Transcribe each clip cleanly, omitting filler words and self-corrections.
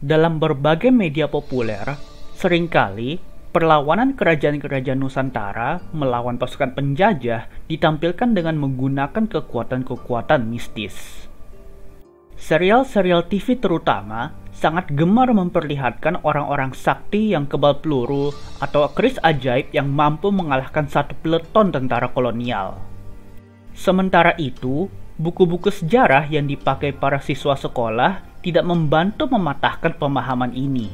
Dalam berbagai media populer, seringkali perlawanan kerajaan-kerajaan Nusantara melawan pasukan penjajah ditampilkan dengan menggunakan kekuatan-kekuatan mistis. Serial-serial TV terutama sangat gemar memperlihatkan orang-orang sakti yang kebal peluru atau keris ajaib yang mampu mengalahkan satu peleton tentara kolonial. Sementara itu, buku-buku sejarah yang dipakai para siswa sekolah tidak membantu mematahkan pemahaman ini.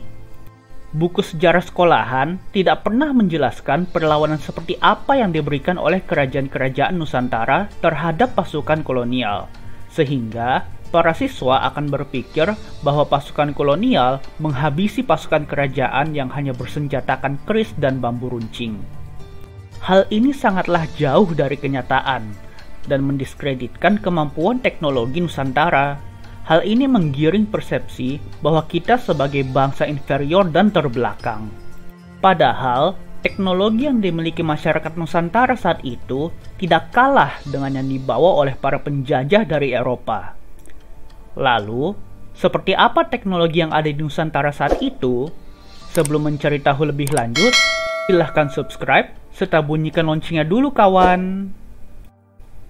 Buku sejarah sekolahan tidak pernah menjelaskan perlawanan seperti apa yang diberikan oleh kerajaan-kerajaan Nusantara terhadap pasukan kolonial, sehingga para siswa akan berpikir bahwa pasukan kolonial menghabisi pasukan kerajaan yang hanya bersenjatakan keris dan bambu runcing. Hal ini sangatlah jauh dari kenyataan dan mendiskreditkan kemampuan teknologi Nusantara. Hal ini menggiring persepsi bahwa kita sebagai bangsa inferior dan terbelakang. Padahal, teknologi yang dimiliki masyarakat Nusantara saat itu tidak kalah dengan yang dibawa oleh para penjajah dari Eropa. Lalu, seperti apa teknologi yang ada di Nusantara saat itu? Sebelum mencari tahu lebih lanjut, silahkan subscribe serta bunyikan loncengnya dulu kawan.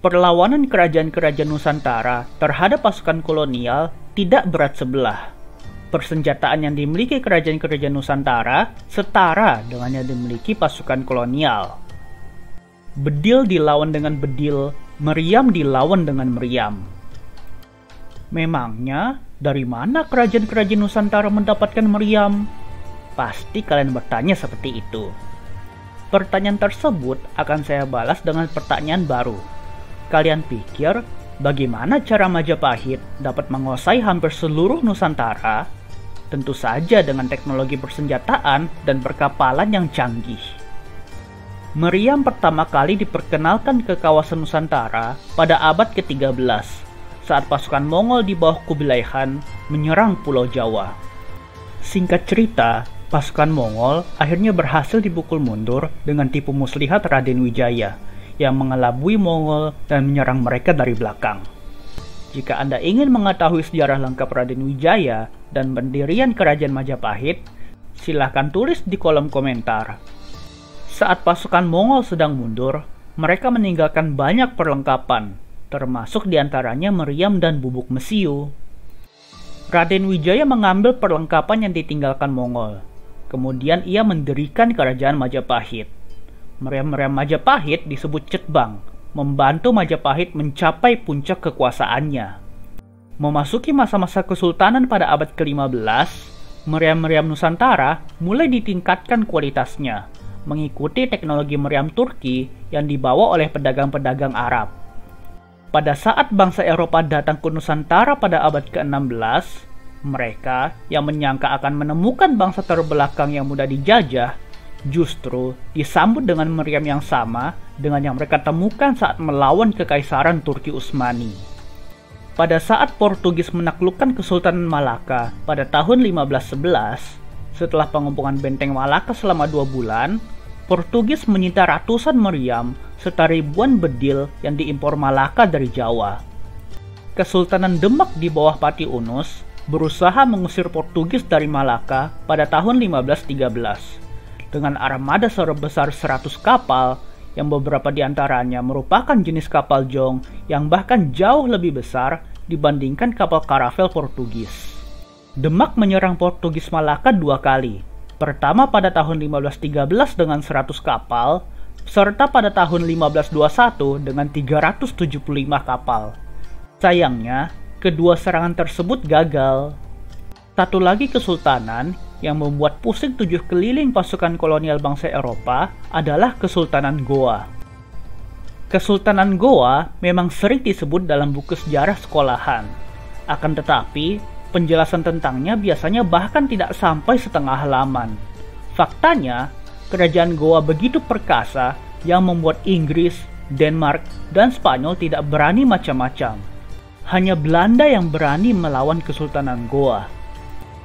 Perlawanan kerajaan-kerajaan Nusantara terhadap pasukan kolonial tidak berat sebelah. Persenjataan yang dimiliki kerajaan-kerajaan Nusantara setara dengan yang dimiliki pasukan kolonial. Bedil dilawan dengan bedil, meriam dilawan dengan meriam. Memangnya, dari mana kerajaan-kerajaan Nusantara mendapatkan meriam? Pasti kalian bertanya seperti itu. Pertanyaan tersebut akan saya balas dengan pertanyaan baru. Kalian pikir bagaimana cara Majapahit dapat menguasai hampir seluruh Nusantara? Tentu saja dengan teknologi persenjataan dan perkapalan yang canggih. Meriam pertama kali diperkenalkan ke kawasan Nusantara pada abad ke-13 saat pasukan Mongol di bawah Kubilai Khan menyerang Pulau Jawa. Singkat cerita, pasukan Mongol akhirnya berhasil dipukul mundur dengan tipu muslihat Raden Wijaya yang mengelabui Mongol dan menyerang mereka dari belakang. Jika Anda ingin mengetahui sejarah lengkap Raden Wijaya dan pendirian Kerajaan Majapahit, silahkan tulis di kolom komentar. Saat pasukan Mongol sedang mundur, mereka meninggalkan banyak perlengkapan, termasuk diantaranya meriam dan bubuk mesiu. Raden Wijaya mengambil perlengkapan yang ditinggalkan Mongol. Kemudian ia mendirikan Kerajaan Majapahit. Meriam-meriam Majapahit disebut cetbang, membantu Majapahit mencapai puncak kekuasaannya. Memasuki masa-masa kesultanan pada abad ke-15, meriam-meriam Nusantara mulai ditingkatkan kualitasnya, mengikuti teknologi meriam Turki yang dibawa oleh pedagang-pedagang Arab. Pada saat bangsa Eropa datang ke Nusantara pada abad ke-16, mereka yang menyangka akan menemukan bangsa terbelakang yang mudah dijajah, justru disambut dengan meriam yang sama dengan yang mereka temukan saat melawan Kekaisaran Turki Utsmani. Pada saat Portugis menaklukkan Kesultanan Malaka pada tahun 1511, setelah pengepungan benteng Malaka selama 2 bulan, Portugis menyita ratusan meriam serta ribuan bedil yang diimpor Malaka dari Jawa. Kesultanan Demak di bawah Pati Unus berusaha mengusir Portugis dari Malaka pada tahun 1513. Dengan armada sebesar 100 kapal, yang beberapa diantaranya merupakan jenis kapal jong yang bahkan jauh lebih besar dibandingkan kapal karavel Portugis. Demak menyerang Portugis Malaka 2 kali. Pertama pada tahun 1513 dengan 100 kapal, serta pada tahun 1521 dengan 375 kapal. Sayangnya, kedua serangan tersebut gagal. Satu lagi kesultanan yang membuat pusing 7 keliling pasukan kolonial bangsa Eropa adalah Kesultanan Goa. Kesultanan Goa memang sering disebut dalam buku sejarah sekolahan. Akan tetapi, penjelasan tentangnya biasanya bahkan tidak sampai setengah halaman. Faktanya, kerajaan Goa begitu perkasa yang membuat Inggris, Denmark, dan Spanyol tidak berani macam-macam. Hanya Belanda yang berani melawan Kesultanan Goa.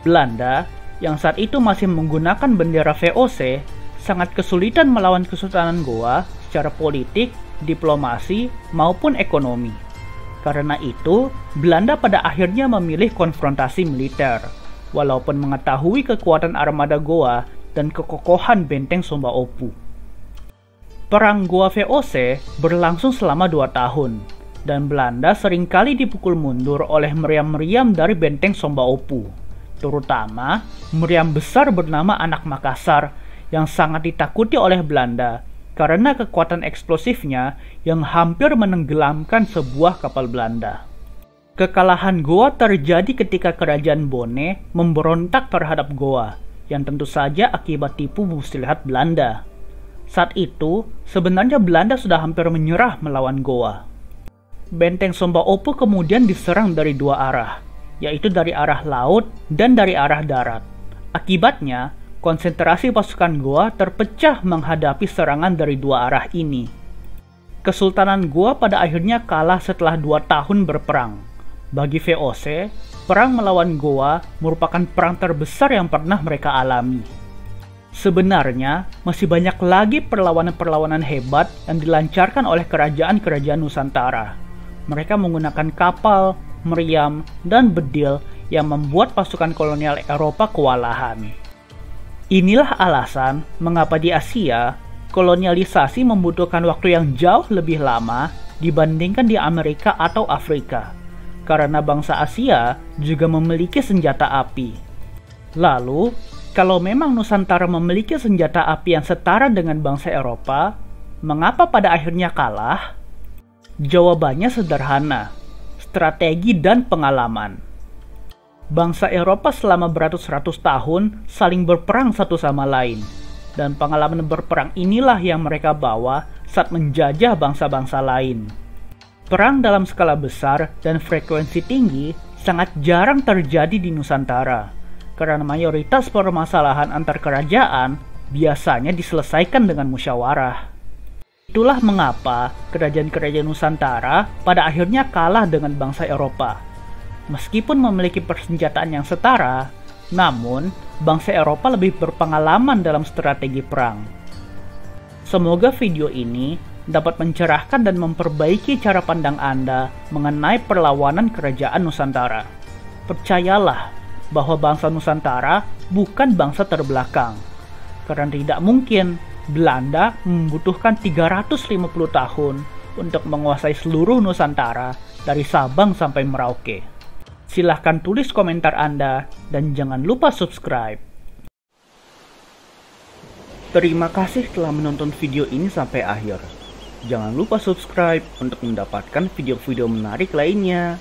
Belanda yang saat itu masih menggunakan bendera VOC, sangat kesulitan melawan Kesultanan Goa secara politik, diplomasi, maupun ekonomi. Karena itu, Belanda pada akhirnya memilih konfrontasi militer. walaupun mengetahui kekuatan armada Goa dan kekokohan benteng Somba Opu. Perang Goa VOC berlangsung selama 2 tahun, dan Belanda seringkali dipukul mundur oleh meriam-meriam dari benteng Somba Opu, terutama meriam besar bernama Anak Makassar yang sangat ditakuti oleh Belanda karena kekuatan eksplosifnya yang hampir menenggelamkan sebuah kapal Belanda. Kekalahan Goa terjadi ketika kerajaan Bone memberontak terhadap Goa, yang tentu saja akibat tipu muslihat Belanda. Saat itu, sebenarnya Belanda sudah hampir menyerah melawan Goa. Benteng Somba Opu kemudian diserang dari 2 arah, yaitu dari arah laut dan dari arah darat. Akibatnya, konsentrasi pasukan Goa terpecah menghadapi serangan dari 2 arah ini. Kesultanan Goa pada akhirnya kalah setelah 2 tahun berperang. Bagi VOC, perang melawan Goa merupakan perang terbesar yang pernah mereka alami. Sebenarnya, masih banyak lagi perlawanan-perlawanan hebat yang dilancarkan oleh kerajaan-kerajaan Nusantara. Mereka menggunakan kapal, meriam, dan bedil yang membuat pasukan kolonial Eropa kewalahan. Inilah alasan mengapa di Asia, kolonialisasi membutuhkan waktu yang jauh lebih lama dibandingkan di Amerika atau Afrika, karena bangsa Asia juga memiliki senjata api. Lalu, kalau memang Nusantara memiliki senjata api yang setara dengan bangsa Eropa, mengapa pada akhirnya kalah? Jawabannya sederhana, strategi dan pengalaman. Bangsa Eropa selama beratus-ratus tahun saling berperang satu sama lain, dan pengalaman berperang inilah yang mereka bawa saat menjajah bangsa-bangsa lain. Perang dalam skala besar dan frekuensi tinggi sangat jarang terjadi di Nusantara, karena mayoritas permasalahan antar kerajaan biasanya diselesaikan dengan musyawarah. Itulah mengapa kerajaan-kerajaan Nusantara pada akhirnya kalah dengan bangsa Eropa. Meskipun memiliki persenjataan yang setara, namun bangsa Eropa lebih berpengalaman dalam strategi perang. Semoga video ini dapat mencerahkan dan memperbaiki cara pandang Anda mengenai perlawanan kerajaan Nusantara. Percayalah bahwa bangsa Nusantara bukan bangsa terbelakang, karena tidak mungkin Belanda membutuhkan 350 tahun untuk menguasai seluruh Nusantara dari Sabang sampai Merauke. Silahkan tulis komentar Anda dan jangan lupa subscribe. Terima kasih telah menonton video ini sampai akhir. Jangan lupa subscribe untuk mendapatkan video-video menarik lainnya.